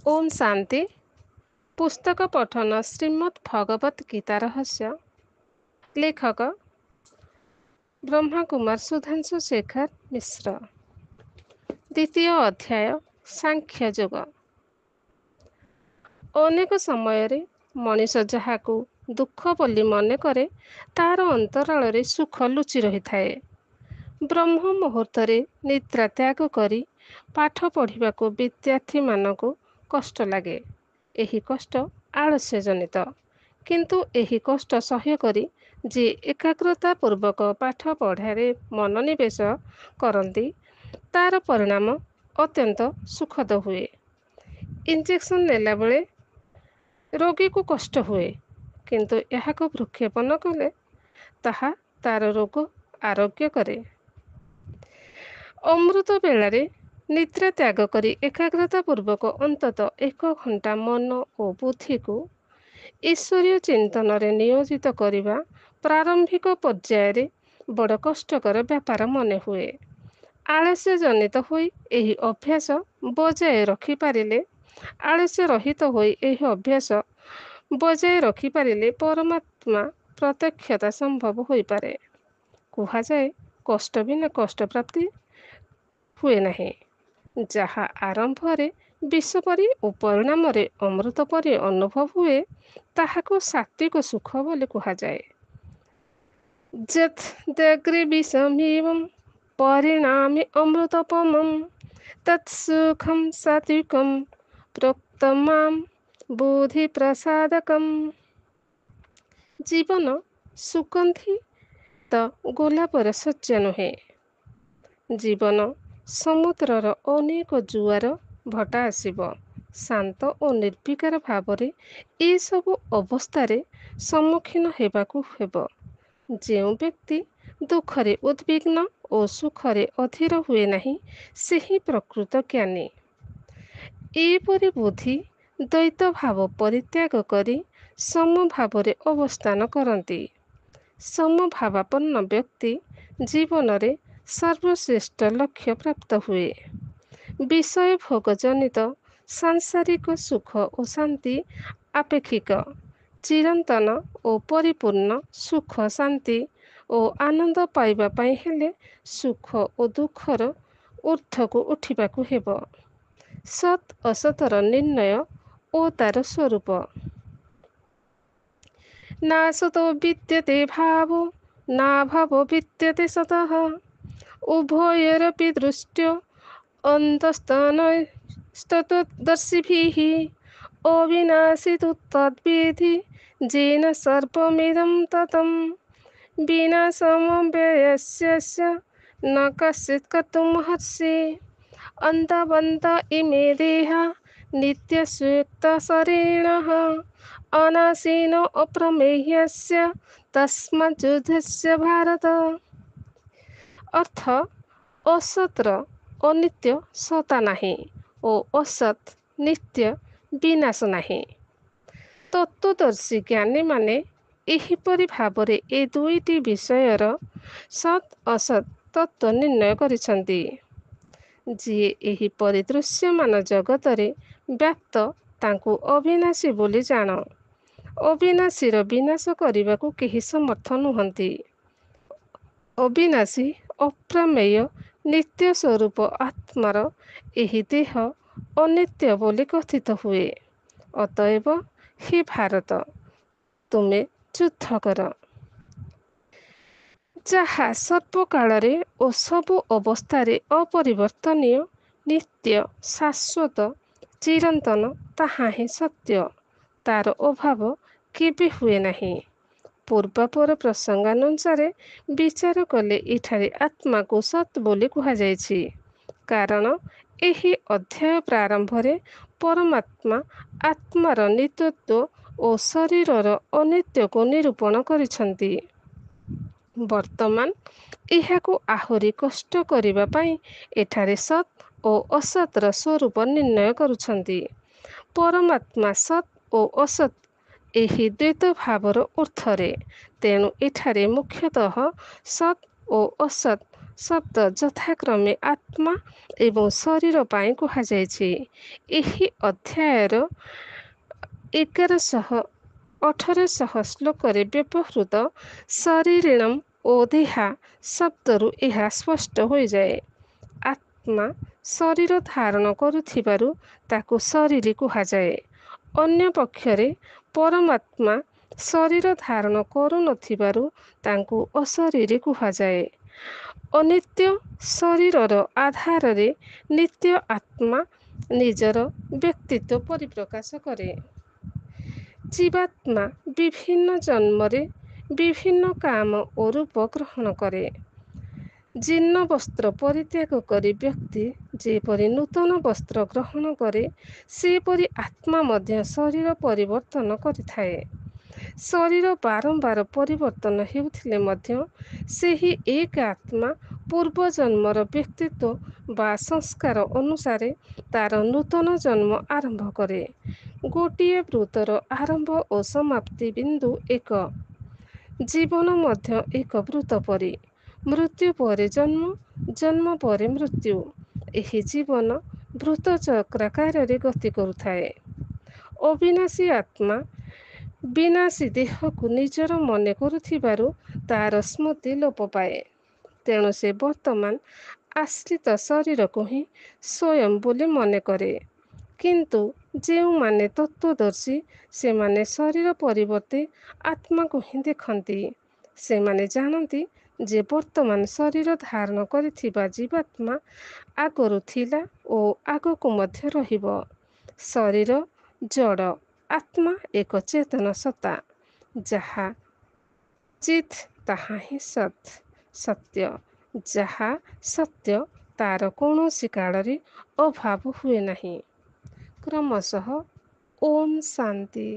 ओम शांति। पुस्तक पठन श्रीमद् भगवत गीता रहस्य। लेखक ब्रह्मा कुमार सुधांशु शेखर मिश्र। द्वितीय अध्याय सांख्य जोग। अनेक समय मनीष जहाकू दुख बोली मन करे तार अंतराल सुख लुचि रही थाए। ब्रह्म मुहूर्त निद्रा त्याग करी पाठ पढ़ा विद्यार्थी मानक कष्ट लगे। यही कष्ट आलस्य जनित, किंतु यही कष्ट सह्य करी जे एकाग्रता पूर्वक पाठ पढ़ारे मनोनिवेश करती तार परिणाम अत्यंत सुखद हुए। इंजेक्शन नेला बेले रोगी को कष्ट हुए, किंतु यह भ्रूक्षेप न कले ताहा तार रोग आरोग्य करे। अमृत बेलारे निद्रा त्याग करी एकाग्रता पूर्वक अंतत 1 घंटा मन और बुद्धि को ईश्वरीय चिंतन रे नियोजित करिबा प्रारंभिक पर्याय बड़ कष्टकर व्यापार मने हुए। आलस्य जनित होई एही अभ्यास बजाय रखी पारिले आलस्य रहित होई एही अभ्यास बजाय रखी पारिले परमात्मा प्रत्यक्षता संभव होई पारे। कुहा जाए कष्ट बिना कष्ट प्राप्ति हुए नहीं। जहा आरंभ रे विष परी और परिणाम रे अमृत परी अनुभव हुए ताहाको सात्विक सुख बोली कुहा जाए। यद्यग्रे विषमिवं परिणामे अमृतोपमं तत्सुखं सात्विकं प्रोक्तमां बुद्धि प्रसादकम्। जीवन सुगंधी तो गोलापर सज्जा नुहे। जीवन समुद्रर अनेक जुआर भटा आसिब। शांत और निर्विकार भावरे ए सबु अवस्थारे सम्मुखीन हेबाकु हेब। जेउ व्यक्ति दुखरे उद्विग्न और सुखरे अधीर हुए नहीं सेही प्रकृत ज्ञानी। एपरि बुद्धि द्वैत भाव परित्याग करी समभावरे अवस्थान करती। समभावापन्न व्यक्ति जीवन रे सर्वश्रेष्ठ लक्ष्य प्राप्त हुए। विषय भोग जनित सांसारिक सुख और शांति आपेक्षिक। चिरंतन और परिपूर्ण सुख शांति और आनंद पाइबा पाई हेले सुख और दुखर ऊर्ध्व को उठिबाकु हेब। सत असतर निर्णय और तार स्वरूप। ना सतो विद्यते भावो ना भावो विद्यते सतः उभयोरपि दृष्ट्यो अन्तस्तनस्तत्वदर्शिभिः अविनाशी तु तद्विधि येन सर्वमिदं ततं विनाशमव्ययस्य न कश्चित् कर्तुमर्हसि। अन्तवन्त इमे देहा नित्यस्युक्तशरीरिणः अनासीनो अप्रमेयस्य तस्माज्जुध्यस्य भारत। अर्थ असत्र अनित्य सता नहीं और असत नित्य विनाश नहीं। तत्वदर्शी ज्ञानी माने एहिपरि भावरे ए दुईटी विषयर सत असत तत्व निर्णय करिसंती। जिए एही परिदृश्यमान जगतरे व्याप्त तांकु अविनाशी बोली जान। अविनाशीर विनाश करिबाकु केही समर्थ नुहंती। अविनाशी अप्रमेय नित्य स्वरूप आत्मार एही देह अनित्य बोली कथित हुए। अतएव हे भारत तुमे युद्ध कर। जहा सर्वकालरे और सबु अवस्थारे अपरिवर्तनीय नित्य शाश्वत चिरंतन ताहा ही सत्य। तार अभाव केबे हुए नहीं। पूर्वापर प्रसंगानुसार विचार कले इठारे आत्मा को सत बोली कुहा जायछि। कारण एही अध्याय प्रारंभरे परमात्मा आत्मार नित्यत्व और शरीरर अनित्य को निरूपण करिसंती। वर्तमान एहाकु आहुरी कष्ट करिबा पाई एठारे सत और असतर स्वरूप निर्णय करुछंती। परमात्मा सत और असत एही द्वैत भावर ऊर्ध्वरे। तेणु एठारे मुख्यतः सत और असत ଶବ୍ଦ ଯଥାକ୍ରମେ ଆତ୍ମା ଏବଂ ଶରୀର ପାଇଁ କୁହାଯାଇଛି। ଏହି ଅଧ୍ୟାୟର 1800 ଶ୍ଲୋକରେ ବ୍ୟବହୃତ ଶରୀରିଣମ୍ ଓ ଦେହା ଶବ୍ଦରୁ ଏହା ସ୍ପଷ୍ଟ ହୋଇଯାଏ। ଆତ୍ମା ଶରୀର ଧାରଣ କରୁଥିବାରୁ ତାକୁ ଶରୀରୀ କୁହାଯାଏ। ଅନ୍ୟ ପକ୍ଷରେ ପରମାତ୍ମା ଶରୀର ଧାରଣ କରୁନଥିବାରୁ ତାଙ୍କୁ ଅଶରୀରୀ କୁହାଯାଏ। ଅନିତ୍ୟ ଶରୀରର ଆଧାରରେ ନିତ୍ୟ ଆତ୍ମା ନିଜର ବ୍ୟକ୍ତିତ୍ୱ ପରିପ୍ରକାଶ କରେ। ଜୀବାତ୍ମା ବିଭିନ୍ନ ଜନ୍ମରେ ବିଭିନ୍ନ କାମ ଓ ରୂପ ଗ୍ରହଣ କରେ। ଜୀର୍ଣ୍ଣ ବସ୍ତ୍ର ପରିତ୍ୟାଗ କରି ବ୍ୟକ୍ତି ଯେପରି ନୂତନ ବସ୍ତ୍ର ଗ୍ରହଣ କରେ, ସେପରି ଆତ୍ମା ମଧ୍ୟ ଶରୀର ପରିବର୍ତ୍ତନ କରିଥାଏ। ଶରୀର ବାରମ୍ବାର ପରିବର୍ତ୍ତନ ହେଉଥିଲେ ମଧ୍ୟ ସେହି ଏକ ଆତ୍ମା ପୂର୍ବଜନ୍ମର ବ୍ୟକ୍ତିତ୍ୱ ବା ସଂସ୍କାର ଅନୁସାରେ ତାର ନୂତନ ଜନ୍ମ ଆରମ୍ଭ କରେ। ଗୋଟିଏ ବୃତ୍ତର ଆରମ୍ଭ ଓ ସମାପ୍ତି ବିନ୍ଦୁ ଏକ। ଜୀବନ ମଧ୍ୟ ଏକ ବୃତ୍ତ ପରି। ମୃତ୍ୟୁ ପରେ ଜନ୍ମ, ଜନ୍ମ ପରେ ମୃତ୍ୟୁ। ଏହି ଜୀବନ ବୃତ୍ତ ଚକ୍ରାକାରରେ ଗତି କରୁଥାଏ। ଅବିନାଶୀ ଆତ୍ମା ବିନାଶୀ ଦେହକୁ ନିଜର ମନେ କରୁଥିବାରୁ ତାର ସ୍ମୃତି ଲୋପ ପାଏ। ତେଣୁ ସେ ବର୍ତ୍ତମାନ ଆଶ୍ରିତ ଶରୀରକୁ ହିଁ ସ୍ୱୟଂ ବୋଲି ମନେ କରେ। କିନ୍ତୁ ଯେଉଁମାନେ ତତ୍ତ୍ୱଦର୍ଶୀ, ସେମାନେ ଶରୀର ପରିବର୍ତ୍ତେ ଆତ୍ମାକୁ ହିଁ ଦେଖନ୍ତି। ସେମାନେ ଜାଣନ୍ତି ଯେ ବର୍ତ୍ତମାନ ଶରୀର ଧାରଣ କରିଥିବା ଜୀବାତ୍ମା ଆଗରୁ ଥିଲା ଓ ଆଗକୁ ମଧ୍ୟ ରହିବ। ଶରୀର ଜଡ଼, ଆତ୍ମା ଏକ ଚେତନ ସତ୍ତା। ଯାହା ଚିତ୍ ତାହା ହିଁ ସତ୍, ସତ୍ୟ। ଯାହା ସତ୍ୟ ତାର କୌଣସି କାଳରେ ଅଭାବ ହୁଏ ନାହିଁ। କ୍ରମଶଃ ଓମ୍ ଶାନ୍ତି।